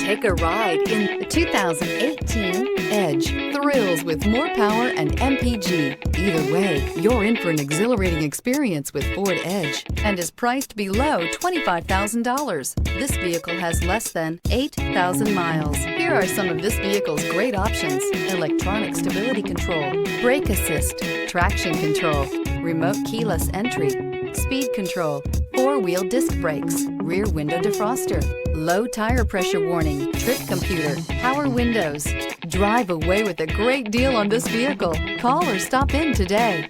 Take a ride in the 2018 Edge. Thrills with more power and MPG. Either way, you're in for an exhilarating experience with Ford Edge and is priced below $25,000. This vehicle has less than 8,000 miles. Here are some of this vehicle's great options: electronic stability control, brake assist, traction control, remote keyless entry, speed control, four-wheel disc brakes, rear window defroster, low tire pressure warning, trip computer, power windows. Drive away with a great deal on this vehicle. Call or stop in today.